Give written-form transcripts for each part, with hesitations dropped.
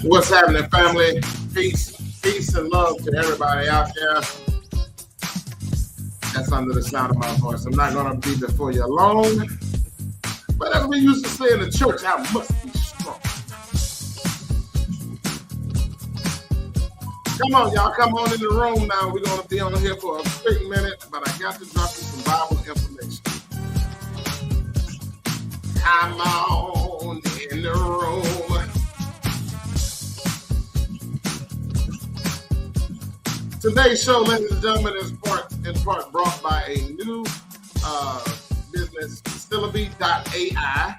What's happening, family? Peace and love to everybody out there that's under the sound of my voice. I'm not going to be before you long, but as we used to say in the church, I must be strong. Come on, y'all. Come on in the room now. We're going to be on here for a quick minute, but I got to drop you some Bible information. Come on in the room. Today's show, ladies and gentlemen, is in part brought by a new business, Stillaby.ai.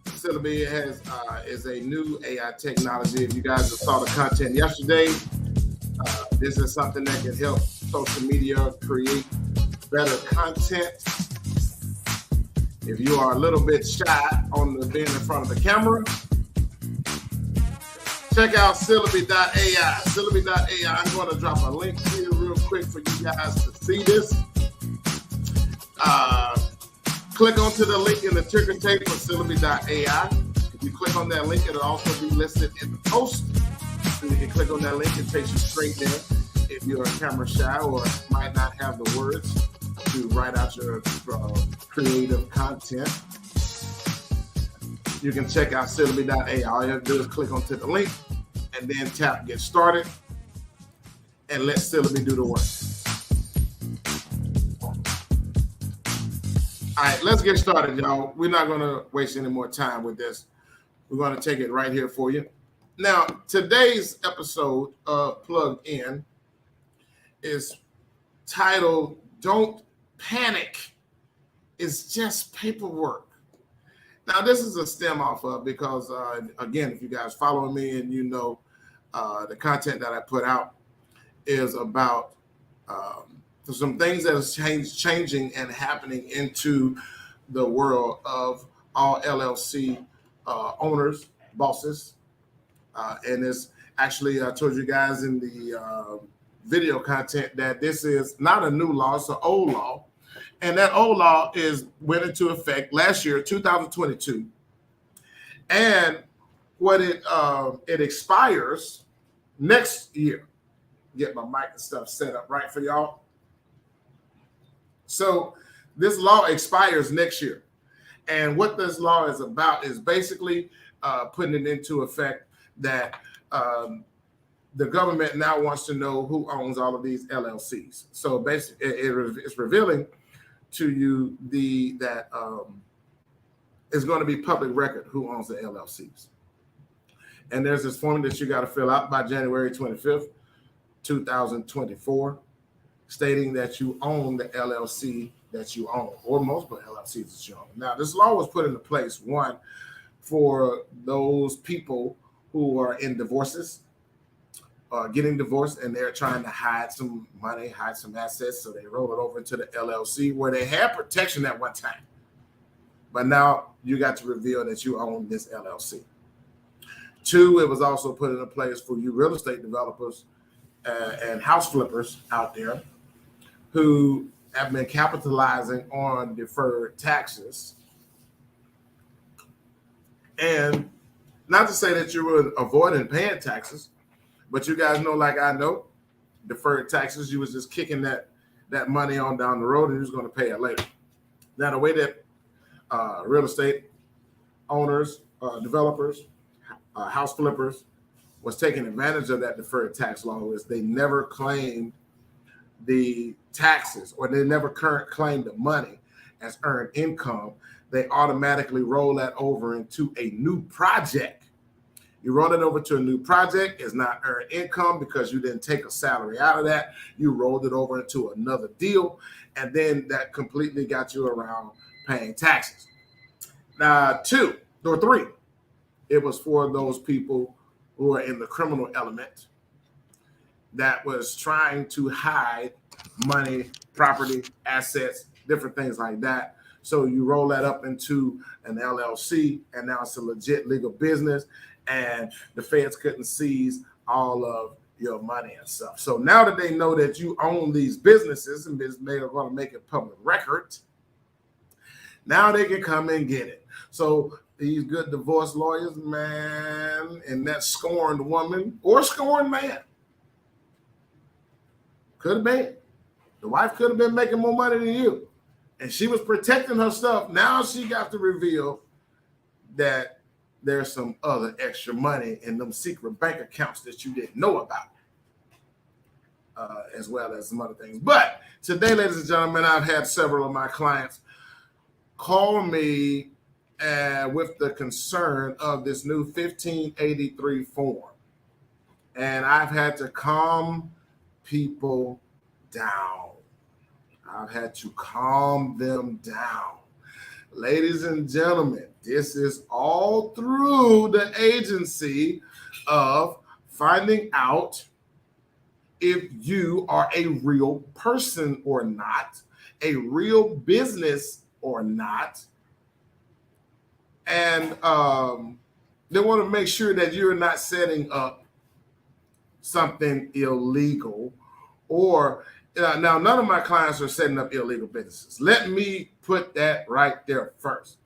Stillaby is a new AI technology. If you guys saw the content yesterday, this is something that can help social media create better content. If you are a little bit shy on being in front of the camera, check out Stillaby.ai. Stillaby.ai. I'm going to drop a link here real quick for you guys to see this. Click onto the link in the ticker tape for Stillaby.ai. If you click on that link, it'll also be listed in the post. So you can click on that link, it takes you straight there. If you're camera shy or might not have the words to write out your creative content, you can check out Stillaby.ai. All you have to do is click onto the link and then tap get started and let Stillaby do the work. All right, let's get started, y'all. We're not going to waste any more time with this. We're going to take it right here for you. Now, today's episode of Plug In is titled, Don't Panic. It's just paperwork. Now, this is a stem off of because, again, if you guys follow me and you know the content that I put out is about some things that is changing and happening into the world of all LLC owners, bosses. And it's actually, I told you guys in the video content that this is not a new law, it's an old law. And that old law went into effect last year, 2022. And what it expires next year. Get my mic and stuff set up right for y'all. So this law expires next year. And what this law is about is basically putting it into effect that the government now wants to know who owns all of these LLCs. So basically, it's revealing to you that it's going to be public record who owns the LLCs. And there's this form that you got to fill out by January 25th, 2024, stating that you own the LLC that you own, or multiple LLCs that you own. Now, this law was put into place, one, for those people who are in divorces, getting divorced, and they're trying to hide some money, hide some assets, so they roll it over into the LLC where they had protection at one time. But now you got to reveal that you own this LLC. Two, it was also put into place for you real estate developers and house flippers out there who have been capitalizing on deferred taxes. And not to say that you were avoiding paying taxes, but you guys know, like I know, deferred taxes, you was just kicking that money on down the road and you was going to pay it later. Now, the way that real estate owners, developers, house flippers was taking advantage of that deferred tax law is they never claimed the taxes, or they never claimed the money as earned income. They automatically roll that over into a new project. You roll it over to a new project, it's not earned income because you didn't take a salary out of that. You rolled it over into another deal, and then that completely got you around paying taxes. Now, two or three, it was for those people who are in the criminal element that was trying to hide money, property, assets, different things like that. So you roll that up into an LLC, and now it's a legit legal business, and the feds couldn't seize all of your money and stuff. So now that they know that you own these businesses and they're going to make it public record, now they can come and get it. So these good divorce lawyers, man, and that scorned woman or scorned man. Could have been. The wife could have been making more money than you. And she was protecting her stuff. Now she got to reveal that there's some other extra money in them secret bank accounts that you didn't know about, as well as some other things. But today, ladies and gentlemen, I've had several of my clients call me with the concern of this new 1583 form. And I've had to calm people down. I've had to calm them down. Ladies and gentlemen, this is all through the agency of finding out if you are a real person or not, a real business or not. And they want to make sure that you're not setting up something illegal or now, none of my clients are setting up illegal businesses. Let me put that right there first.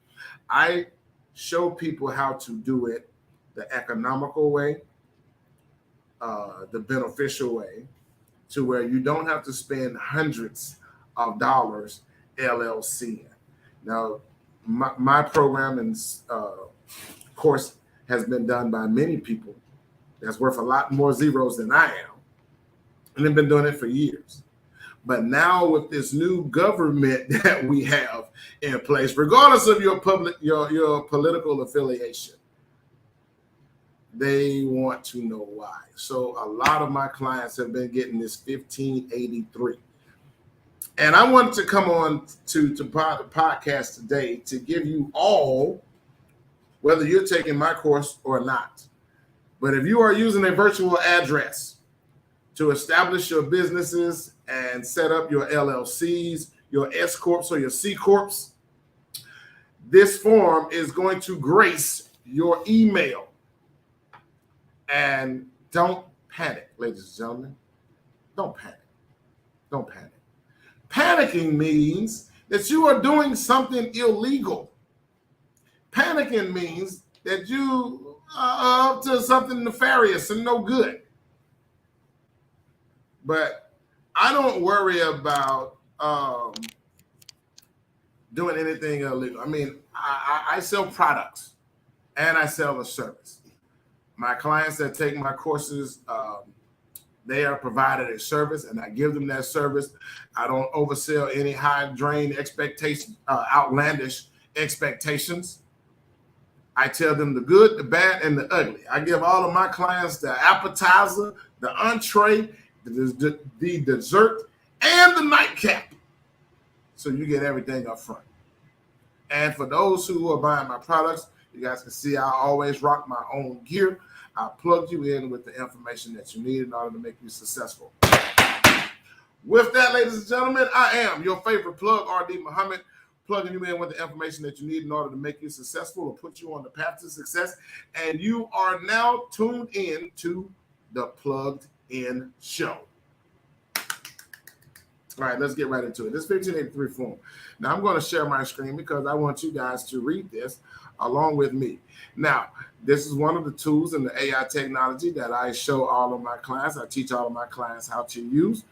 I show people how to do it the economical way, the beneficial way, to where you don't have to spend hundreds of dollars LLC. Now, my program and course has been done by many people that's worth a lot more zeros than I am, and they've been doing it for years. But now with this new government that we have in place, regardless of your political affiliation, they want to know why. So a lot of my clients have been getting this 1583. And I wanted to come on to the podcast today to give you all, whether you're taking my course or not, but if you are using a virtual address to establish your businesses and set up your LLCs, your S Corps or your C Corps, this form is going to grace your email. And don't panic, ladies and gentlemen. Don't panic. Don't panic. Panicking means that you are doing something illegal. Panicking means that you are up to something nefarious and no good. But I don't worry about doing anything illegal. I mean, I sell products and I sell a service. My clients that take my courses, they are provided a service and I give them that service. I don't oversell any high drain expectations, outlandish expectations. I tell them the good, the bad, and the ugly. I give all of my clients the appetizer, the entree, the dessert, and the nightcap. So you get everything up front. And for those who are buying my products, you guys can see I always rock my own gear. I plug you in with the information that you need in order to make you successful. With that, ladies and gentlemen, I am your favorite plug, R.D. Muhammad, plugging you in with the information that you need in order to make you successful or put you on the path to success. And you are now tuned in to the Plugged In Show. All right, let's get right into it. This 1583 form. Now, I'm going to share my screen because I want you guys to read this along with me. Now, this is one of the tools in the AI technology that I show all of my clients. I teach all of my clients how to use.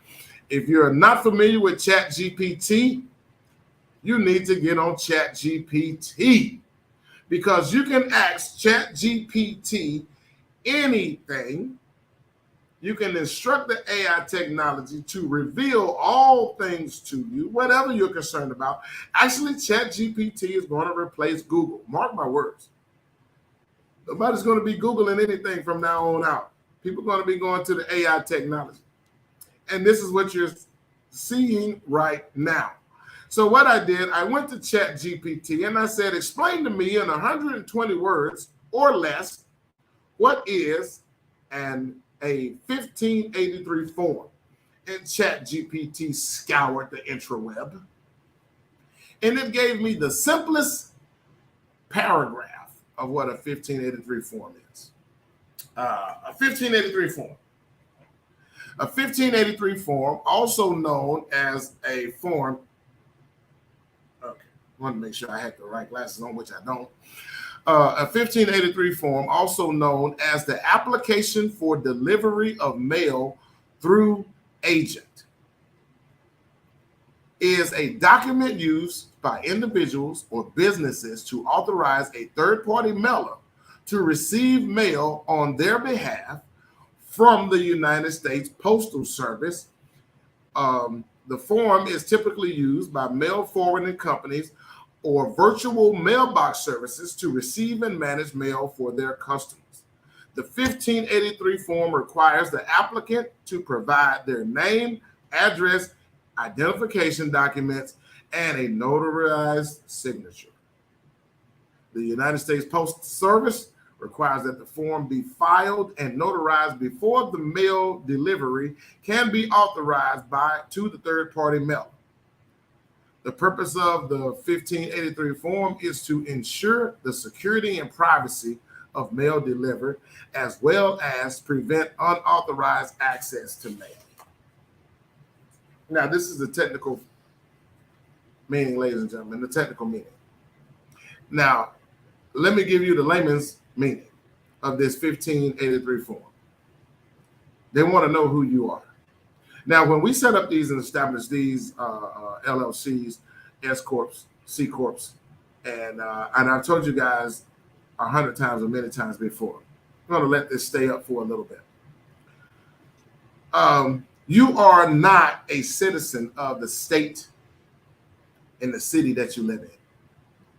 If you're not familiar with ChatGPT, you need to get on ChatGPT because you can ask ChatGPT anything. You can instruct the AI technology to reveal all things to you, whatever you're concerned about. Actually, ChatGPT is going to replace Google. Mark my words. Nobody's going to be Googling anything from now on out. People are going to be going to the AI technology. And this is what you're seeing right now. So what I did, I went to ChatGPT and I said, explain to me in 120 words or less, what is a 1583 form. And ChatGPT scoured the intraweb. And it gave me the simplest paragraph of what a 1583 form is. A 1583 form. A 1583 form, also known as a form. Okay, want to make sure I had the right glasses on, which I don't. A 1583 form, also known as the application for delivery of mail through agent, is a document used by individuals or businesses to authorize a third-party mailer to receive mail on their behalf from the United States Postal Service. The form is typically used by mail forwarding companies or virtual mailbox services to receive and manage mail for their customers. The 1583 form requires the applicant to provide their name, address, identification documents, and a notarized signature. The United States Postal Service requires that the form be filed and notarized before the mail delivery can be authorized to the third-party mailer. The purpose of the 1583 form is to ensure the security and privacy of mail delivered, as well as prevent unauthorized access to mail. Now, this is the technical meaning, ladies and gentlemen, the technical meaning. Now, let me give you the layman's meaning of this 1583 form. They want to know who you are. Now, when we set up these and establish these LLCs, S corps, C corps, and I've told you guys 100 times or many times before, I'm going to let this stay up for a little bit. You are not a citizen of the state in the city that you live in.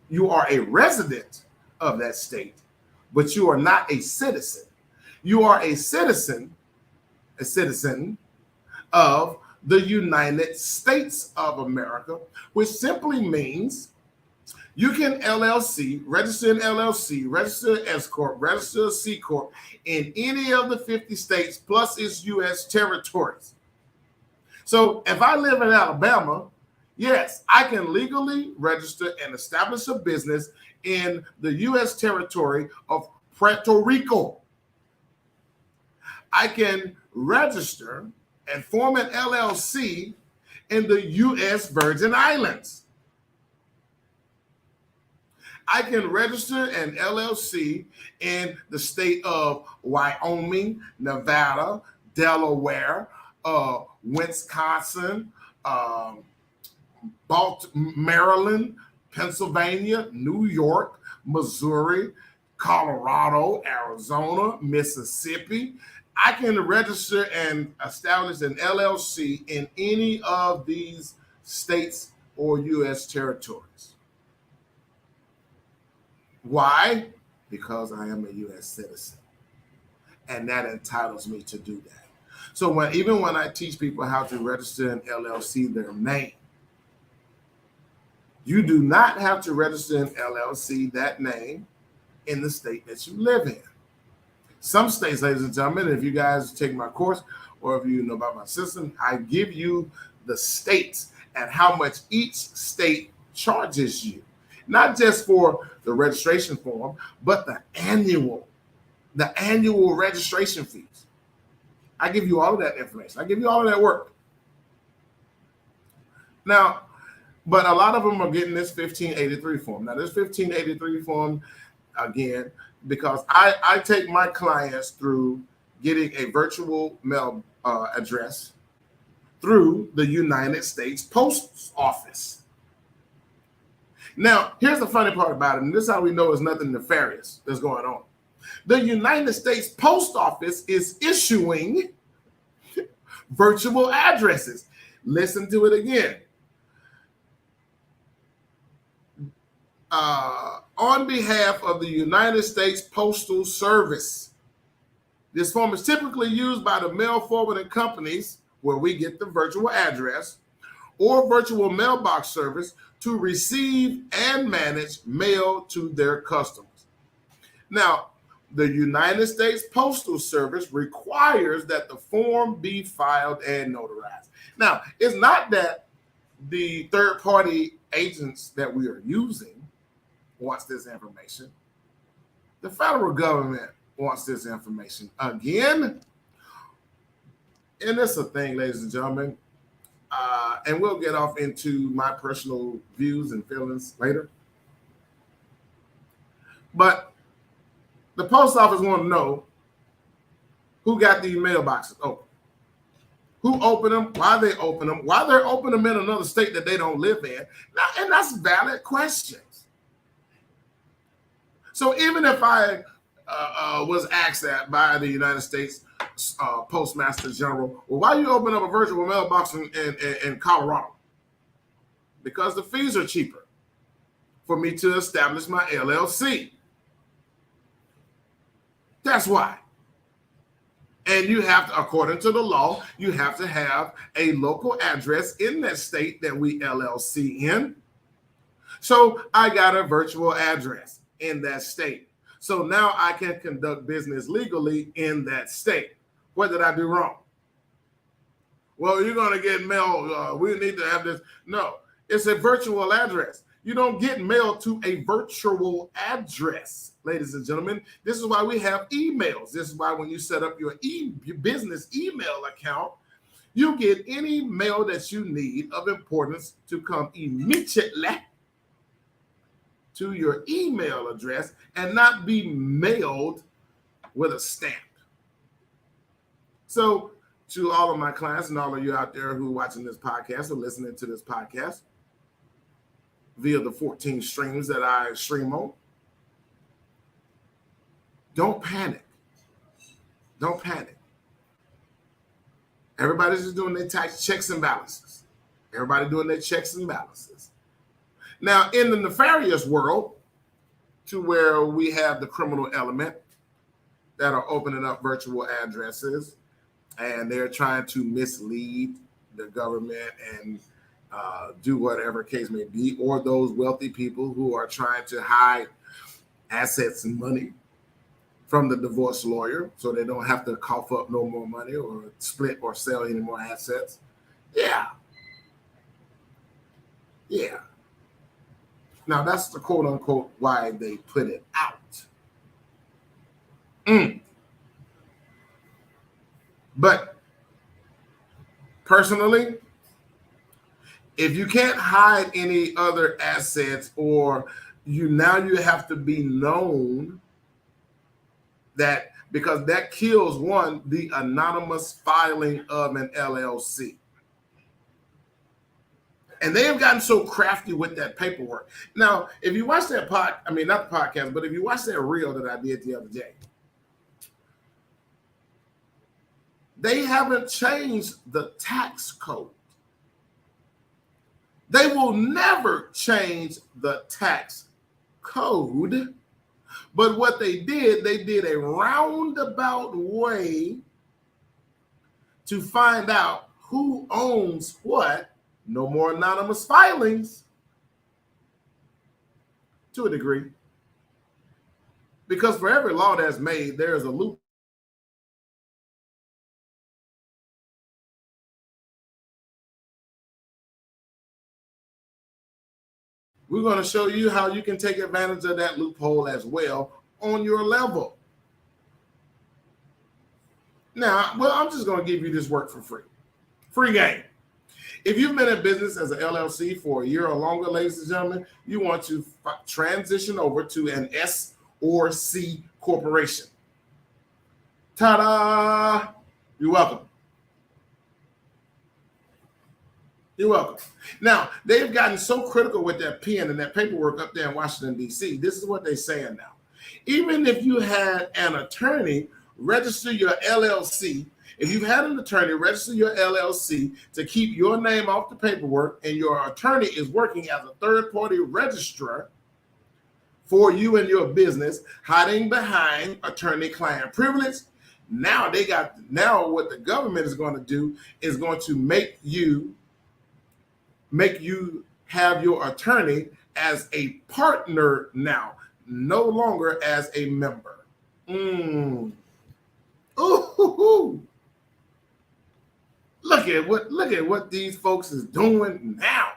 You are a resident of that state, but you are not a citizen. You are a citizen of the United States of America, which simply means you can register an LLC, register an S Corp, register a C Corp in any of the 50 states plus its U.S. territories. So if I live in Alabama, yes, I can legally register and establish a business in the U.S. territory of Puerto Rico. I can register and form an LLC in the U.S. Virgin Islands. I can register an LLC in the state of Wyoming, Nevada, Delaware, Wisconsin, Maryland, Pennsylvania, New York, Missouri, Colorado, Arizona, Mississippi. I can register and establish an LLC in any of these states or U.S. territories. Why? Because I am a U.S. citizen, and that entitles me to do that. So even when I teach people how to register an LLC, their name, you do not have to register an LLC, that name, in the state that you live in. Some states, ladies and gentlemen, if you guys take my course or if you know about my system, I give you the states and how much each state charges you. Not just for the registration form, but the annual registration fees. I give you all of that information. I give you all of that work. Now, but a lot of them are getting this 1583 form. Now, this 1583 form, again, because I take my clients through getting a virtual mail address through the United States Post Office. Now, here's the funny part about it, and this is how we know there's nothing nefarious that's going on. The United States Post Office is issuing virtual addresses. Listen to it again. On behalf of the United States Postal Service. This form is typically used by the mail forwarding companies, where we get the virtual address, or virtual mailbox service to receive and manage mail to their customers. Now, the United States Postal Service requires that the form be filed and notarized. Now, it's not that the third-party agents that we are using wants this information. The federal government wants this information. Again, and it's a thing, ladies and gentlemen, and we'll get off into my personal views and feelings later. But the post office want to know who got these mailboxes open, who opened them, why they open them, why they're opening them in another state that they don't live in. Now, and that's valid questions. So even if I was asked that by the United States Postmaster General, well, why you open up a virtual mailbox in Colorado? Because the fees are cheaper for me to establish my LLC. That's why. And you have to, according to the law, you have to have a local address in that state that we LLC in. So I got a virtual address in that state. So now I can conduct business legally in that state. What did I do wrong? Well, you're going to get mail. We need to have this. No, it's a virtual address. You don't get mail to a virtual address, ladies and gentlemen. This is why we have emails. This is why when you set up your business email account, you get any mail that you need of importance to come immediately to your email address and not be mailed with a stamp. So to all of my clients and all of you out there who are watching this podcast or listening to this podcast via the 14 streams that I stream on, don't panic. Don't panic. Everybody's just doing their tax checks and balances. Everybody doing their checks and balances. Now, in the nefarious world, to where we have the criminal element that are opening up virtual addresses, and they're trying to mislead the government and do whatever case may be, or those wealthy people who are trying to hide assets and money from the divorce lawyer so they don't have to cough up no more money or split or sell any more assets. Yeah. Now, that's the quote unquote why they put it out. But personally, if you can't hide any other assets, or you have to be known, that because that kills the anonymous filing of an LLC. And they have gotten so crafty with that paperwork. Now, if you watch that not the podcast, but if you watch that reel that I did the other day, they haven't changed the tax code. They will never change the tax code. But what they did a roundabout way to find out who owns what. No more anonymous filings, to a degree. Because for every law that's made, there is a loop. We're going to show you how you can take advantage of that loophole as well on your level. Now, well, I'm just going to give you this work for free. Free game. If you've been in business as an LLC for a year or longer, ladies and gentlemen, you want to transition over to an S or C corporation. Ta-da! You're welcome. You're welcome. Now, they've gotten so critical with that pen and that paperwork up there in Washington, D.C. This is what they're saying now. Even if you had an attorney register your LLC, if you've had an attorney register your LLC to keep your name off the paperwork, and your attorney is working as a third-party registrar for you and your business, hiding behind attorney-client privilege, now what the government is going to do is going to make you have your attorney as a partner now, no longer as a member. Ooh. Look at what these folks is doing now.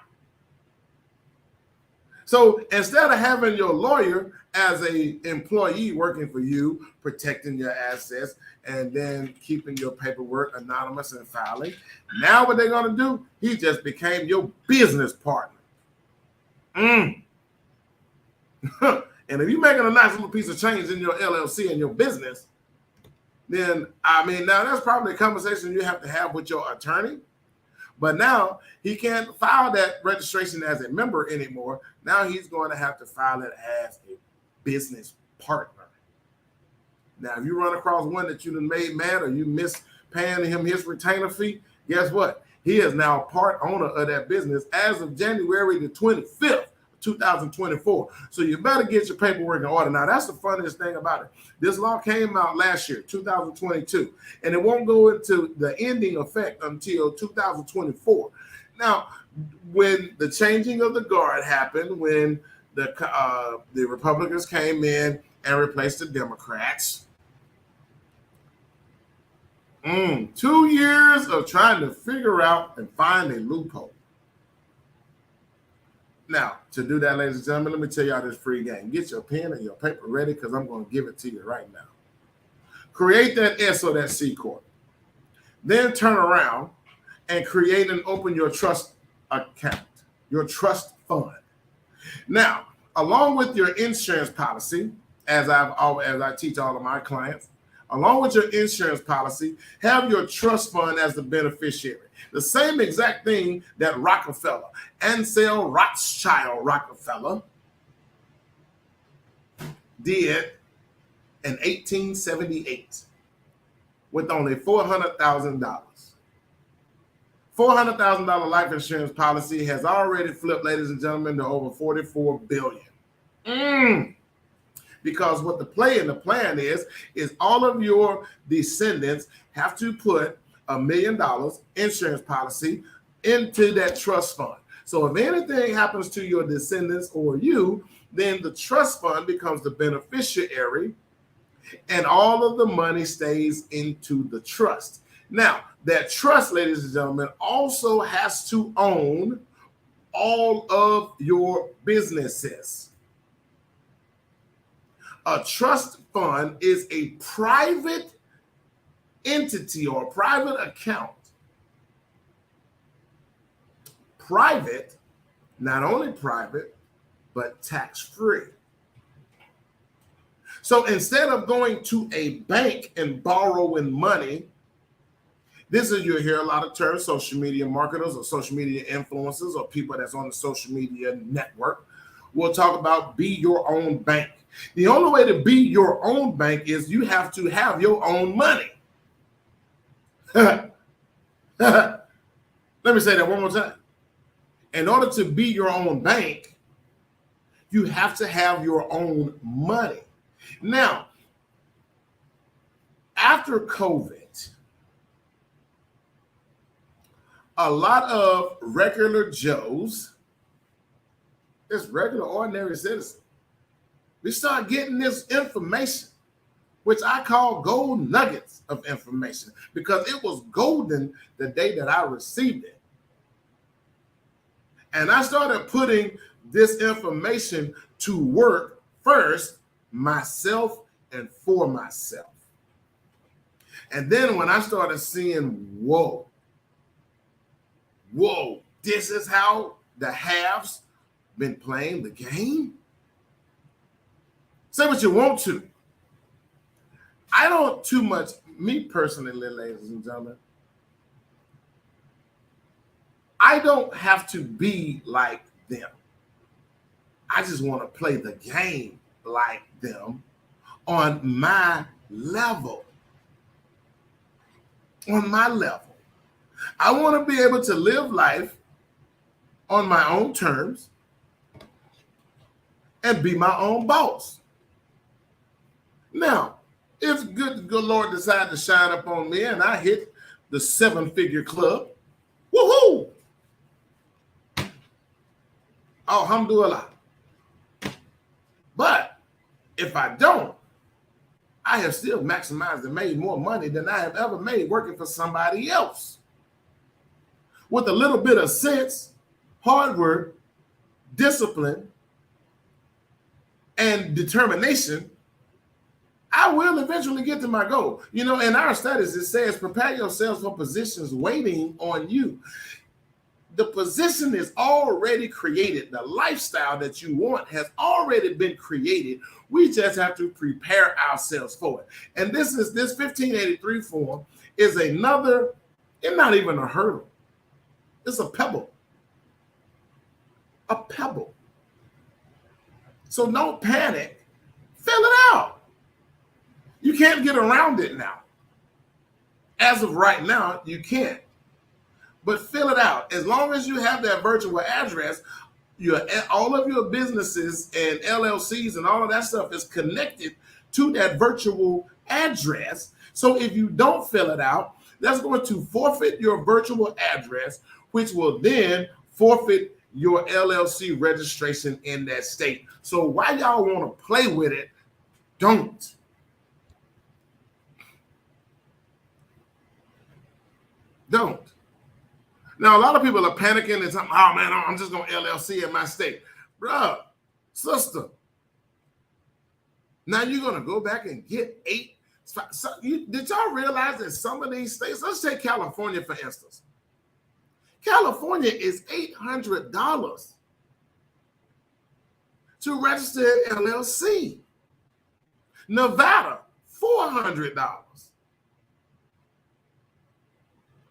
So instead of having your lawyer as a employee working for you, protecting your assets, and then keeping your paperwork anonymous and filing, now what they're going to do, he just became your business partner. And if you're making a nice little piece of change in your LLC and your business, then, I mean, now that's probably a conversation you have to have with your attorney. But now he can't file that registration as a member anymore. Now he's going to have to file it as a business partner. Now, if you run across one that you done made mad or you miss paying him his retainer fee, guess what? He is now part owner of that business as of January the 25th, 2024. So you better get your paperwork in order. Now, that's the funniest thing about it. This law came out last year, 2022, and it won't go into the ending effect until 2024. Now, when the changing of the guard happened, when the Republicans came in and replaced the Democrats, 2 years of trying to figure out and find a loophole. Now, to do that, ladies and gentlemen, let me tell y'all this free game. Get your pen and your paper ready because I'm going to give it to you right now. Create that S or that C corp. Then turn around and create and open your trust account, your trust fund. Now, along with your insurance policy, as I teach all of my clients, along with your insurance policy, have your trust fund as the beneficiary. The same exact thing that Rockefeller, Ansel Rothschild Rockefeller, did in 1878 with only $400,000. $400,000 life insurance policy has already flipped, ladies and gentlemen, to over $44 billion. Because what the plan is all of your descendants have to put $1 million insurance policy into that trust fund. So if anything happens to your descendants or you, then the trust fund becomes the beneficiary and all of the money stays into the trust. Now, that trust, ladies and gentlemen, also has to own all of your businesses. A trust fund is a private entity or a private account. Private, not only private, but tax-free. So instead of going to a bank and borrowing money, you'll hear a lot of terms, social media marketers or social media influencers or people that's on the social media network will talk about be your own bank. The only way to be your own bank is you have to have your own money. Let me say that one more time. In order to be your own bank, you have to have your own money. Now, after COVID, a lot of regular Joes, just regular ordinary citizens, we start getting this information, which I call gold nuggets of information, because it was golden the day that I received it. And I started putting this information to work first, myself and for myself. And then when I started seeing, whoa, this is how the haves been playing the game. Say what you want to. I don't too much, me personally, ladies and gentlemen, I don't have to be like them. I just want to play the game like them on my level. On my level. I want to be able to live life on my own terms and be my own boss. Now, if good Lord decide to shine up on me and I hit the 7-figure club, woohoo! Alhamdulillah. But if I don't, I have still maximized and made more money than I have ever made working for somebody else. With a little bit of sense, hard work, discipline, and determination, I will eventually get to my goal. In our studies, it says prepare yourselves for positions waiting on you. The position is already created. The lifestyle that you want has already been created. We just have to prepare ourselves for it. And this 1583 form is another, it's not even a hurdle. It's a pebble. A pebble. So don't panic. Fill it out. You can't get around it now. As of right now, you can't. But fill it out. As long as you have that virtual address, all of your businesses and LLCs and all of that stuff is connected to that virtual address. So if you don't fill it out, that's going to forfeit your virtual address, which will then forfeit your LLC registration in that state. So why y'all want to play with it? Don't. Don't. Now, a lot of people are panicking and saying, oh, man, I'm just going to LLC in my state. Bruh, sister, now you're going to go back and get 8. Did y'all realize that some of these states, let's take California, for instance. California is $800 to register an LLC. Nevada, $400.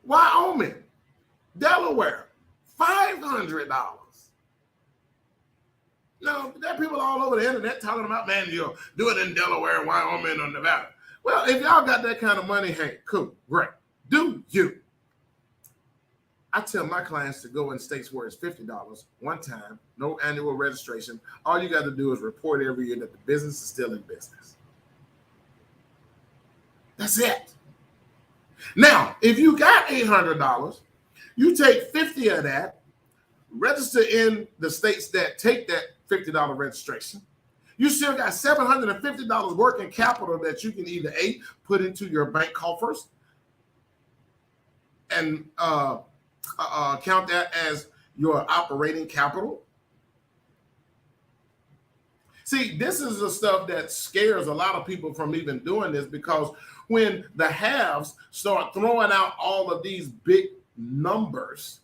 Wyoming, Delaware, $500. Now, there are people all over the internet talking about, man, you'll do it in Delaware, Wyoming, or Nevada. Well, if y'all got that kind of money, hey, cool, great. Do you? I tell my clients to go in states where it's $50 one time, no annual registration. All you got to do is report every year that the business is still in business. That's it. Now, if you got $800, you take 50 of that, register in the states that take that $50 registration. You still got $750 working capital that you can either put into your bank coffers and count that as your operating capital. See, this is the stuff that scares a lot of people from even doing this, because when the haves start throwing out all of these big numbers,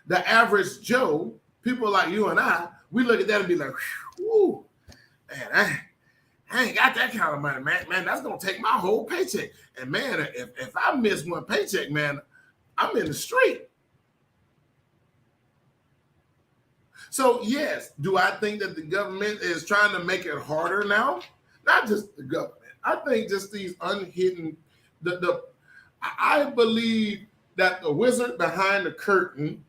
the average Joe, people like you and I, we look at that and be like, whew, man, I ain't got that kind of money, man. Man, that's going to take my whole paycheck. And man, if I miss one paycheck, man, I'm in the street. So yes, do I think that the government is trying to make it harder now? Not just the government. I think just these unhidden, I believe that the wizard behind the curtain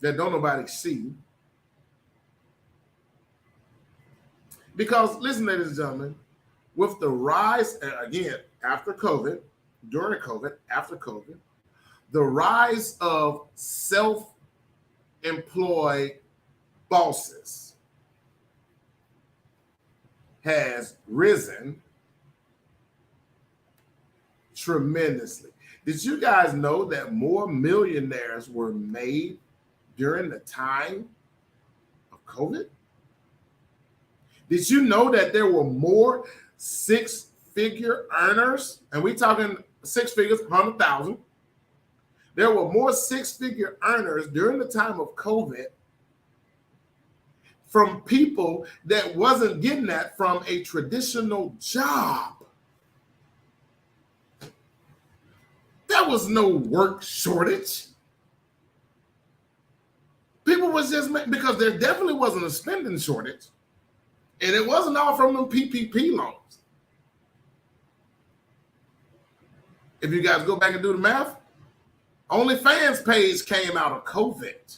that don't nobody see. Because listen, ladies and gentlemen, with the rise, again, after COVID, during COVID, after COVID, the rise of self-employed bosses has risen tremendously. Did you guys know that more millionaires were made during the time of COVID? Did you know that there were more six-figure earners? And we're talking six figures, 100,000. There were more six-figure earners during the time of COVID from people that wasn't getting that from a traditional job. There was no work shortage. People was just, because there definitely wasn't a spending shortage. And it wasn't all from them PPP loans. If you guys go back and do the math, OnlyFans page came out of COVID.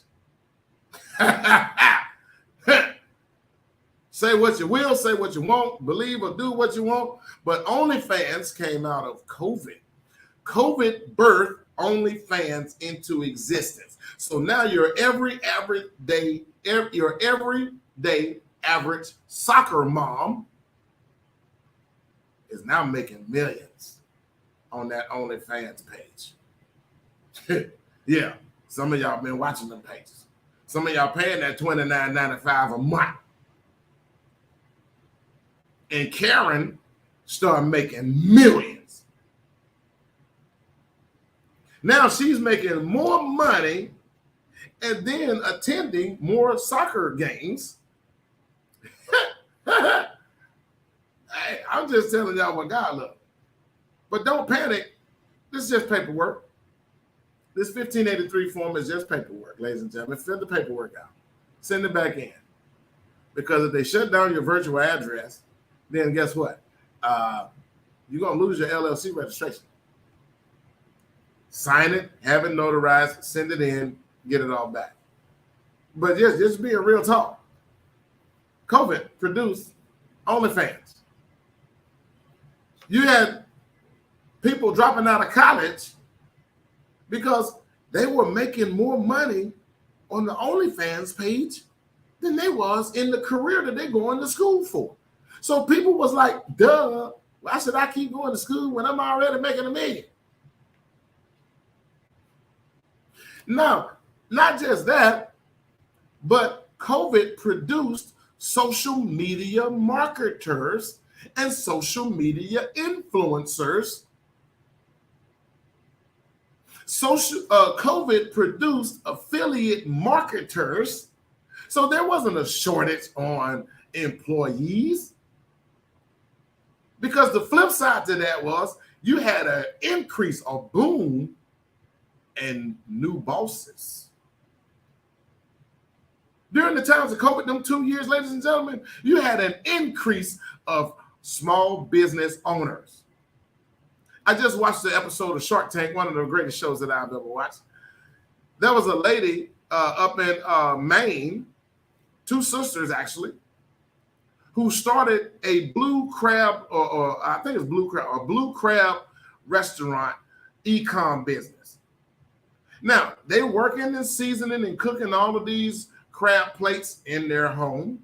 Say what you will, say what you want, believe or do what you want, but OnlyFans came out of COVID. COVID birthed OnlyFans into existence. So now your everyday average soccer mom is now making millions on that OnlyFans page. Yeah, some of y'all been watching them pages. Some of y'all paying that $29.95 a month. And Karen started making millions. Now she's making more money and then attending more soccer games. Hey, I'm just telling y'all what God loves. But don't panic. This is just paperwork. This 1583 form is just paperwork, ladies and gentlemen. Fill the paperwork out. Send it back in. Because if they shut down your virtual address, then guess what? You're going to lose your LLC registration. Sign it, have it notarized, send it in, get it all back. But just being real talk. COVID produced OnlyFans. You had people dropping out of college because they were making more money on the OnlyFans page than they was in the career that they're going to school for. So people was like, duh, why should I keep going to school when I'm already making $1 million? Now, not just that, but COVID produced social media marketers and social media influencers. COVID produced affiliate marketers. So there wasn't a shortage on employees. Because the flip side to that was you had an increase, a boom in new bosses. During the times of COVID, them 2 years, ladies and gentlemen, you had an increase of small business owners. I just watched the episode of Shark Tank, one of the greatest shows that I've ever watched. There was a lady up in Maine, 2 sisters actually, who started a blue crab, or I think it's blue crab restaurant e-com business. Now, they working and seasoning and cooking all of these crab plates in their home.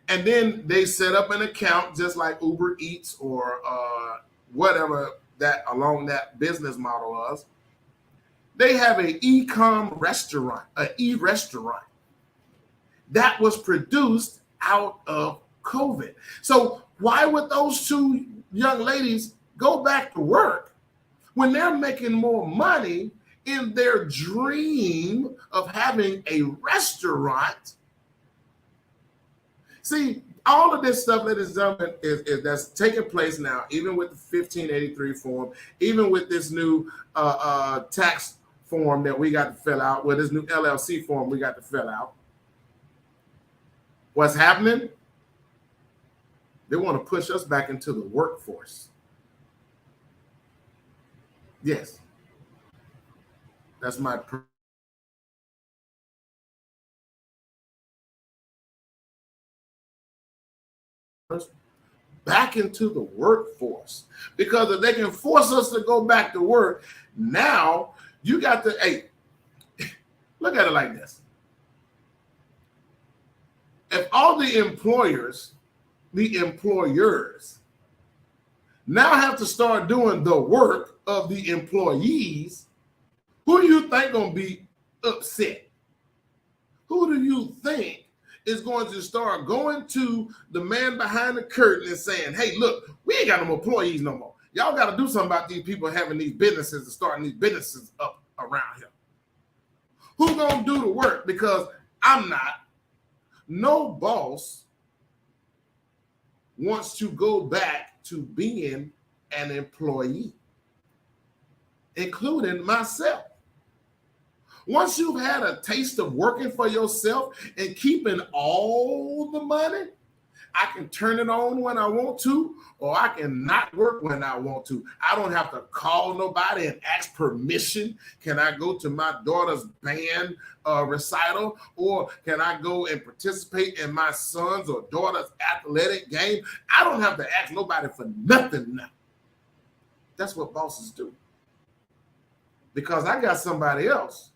And then they set up an account just like Uber Eats or whatever that along that business model was. They have an e-com restaurant, an e-restaurant that was produced out of COVID. So why would those 2 young ladies go back to work when they're making more money in their dream of having a restaurant? See, all of this stuff, ladies and gentlemen, is that's taking place now, even with the 1583 form, even with this new tax form that we got to fill out, with this new LLC form we got to fill out. What's happening? They want to push us back into the workforce. Yes. That's my back into the workforce. Because if they can force us to go back to work, now you got to, hey, look at it like this. If all the employers now have to start doing the work of the employees, who do you think gonna be upset? Who do you think is going to start going to the man behind the curtain and saying, hey, look, we ain't got no employees no more. Y'all got to do something about these people having these businesses and starting these businesses up around here. Who gonna do the work? Because I'm not. No boss wants to go back to being an employee, including myself. Once you've had a taste of working for yourself and keeping all the money, I can turn it on when I want to, or I can not work when I want to. I don't have to call nobody and ask permission. Can I go to my daughter's band recital, or can I go and participate in my son's or daughter's athletic game? I don't have to ask nobody for nothing now. That's what bosses do. Because I got somebody else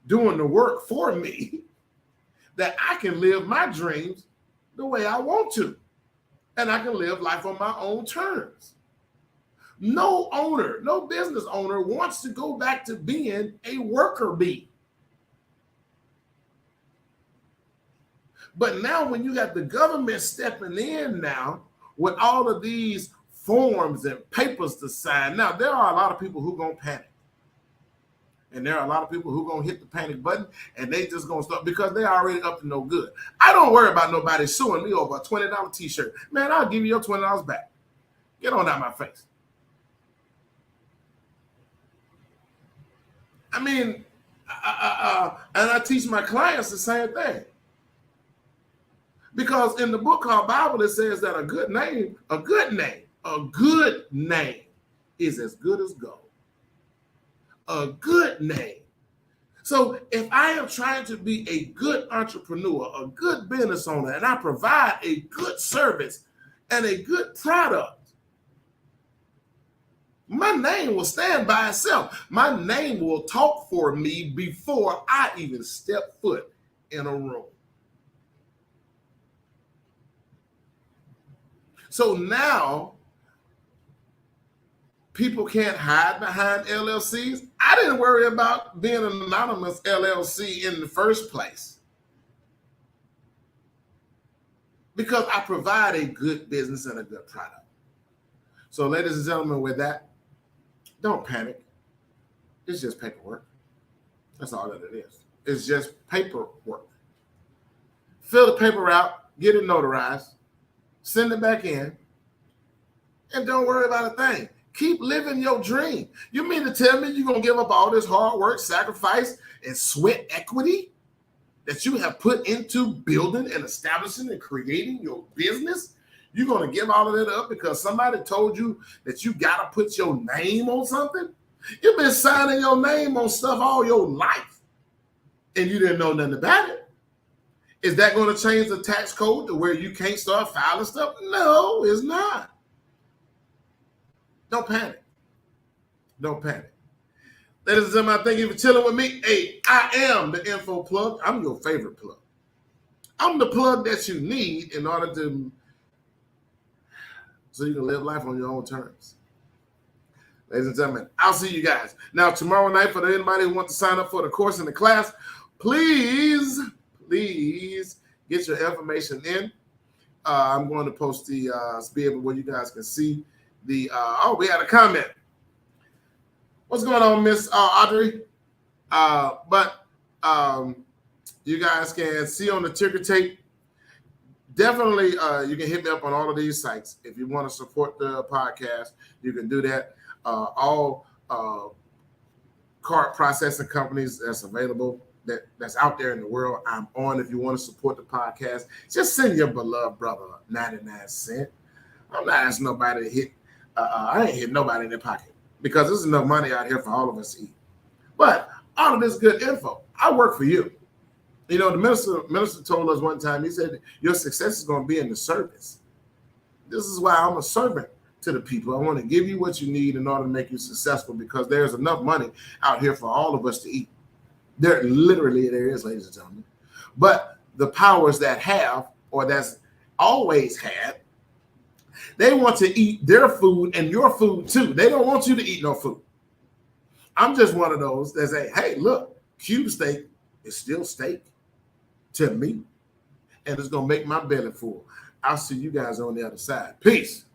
doing the work for me that I can live my dreams the way I want to. And I can live life on my own terms. No owner, no business owner wants to go back to being a worker bee. But now when you got the government stepping in now with all of these forms and papers to sign. Now, there are a lot of people who going to panic. And there are a lot of people who going to hit the panic button and they just going to start because they already up to no good. I don't worry about nobody suing me over a $20 t-shirt. Man, I'll give you your $20 back. Get on out my face. I mean, and I teach my clients the same thing. Because in the book called Bible, it says that a good name is as good as gold. A good name. So if I am trying to be a good entrepreneur, a good business owner, and I provide a good service and a good product, my name will stand by itself. My name will talk for me before I even step foot in a room. So now people can't hide behind LLCs. I didn't worry about being an anonymous LLC in the first place because I provide a good business and a good product. So ladies and gentlemen, with that, don't panic. It's just paperwork. That's all that it is. It's just paperwork. Fill the paper out, get it notarized, send it back in, and don't worry about a thing. Keep living your dream. You mean to tell me you're going to give up all this hard work, sacrifice, and sweat equity that you have put into building and establishing and creating your business? You're going to give all of that up because somebody told you that you got to put your name on something? You've been signing your name on stuff all your life, and you didn't know nothing about it. Is that going to change the tax code to where you can't start filing stuff? No, it's not. Don't panic. Don't panic. Ladies and gentlemen, thank you for chilling with me. Hey, I am the info plug. I'm your favorite plug. I'm the plug that you need in order to, so you can live life on your own terms. Ladies and gentlemen, I'll see you guys. Now, tomorrow night, for anybody who wants to sign up for the course and the class, please get your information in. I'm going to post the be where you guys can see the we had a comment. What's going on, Miss Audrey? But you guys can see on the ticker tape. Definitely, you can hit me up on all of these sites. If you want to support the podcast, you can do that. All card processing companies that's available, that's out there in the world, I'm on. If you want to support the podcast, just send your beloved brother 99 cents. I'm not asking nobody to hit. I ain't hitting nobody in their pocket because there's enough money out here for all of us to eat. But all of this good info, I work for you. You know, the minister told us one time, he said, your success is going to be in the service. This is why I'm a servant to the people. I want to give you what you need in order to make you successful because there's enough money out here for all of us to eat. There is, ladies and gentlemen. But the powers that have, or that's always had, they want to eat their food and your food too. They don't want you to eat no food. I'm just one of those that say, hey, look, cube steak is still steak to me, and it's going to make my belly full. I'll see you guys on the other side. Peace.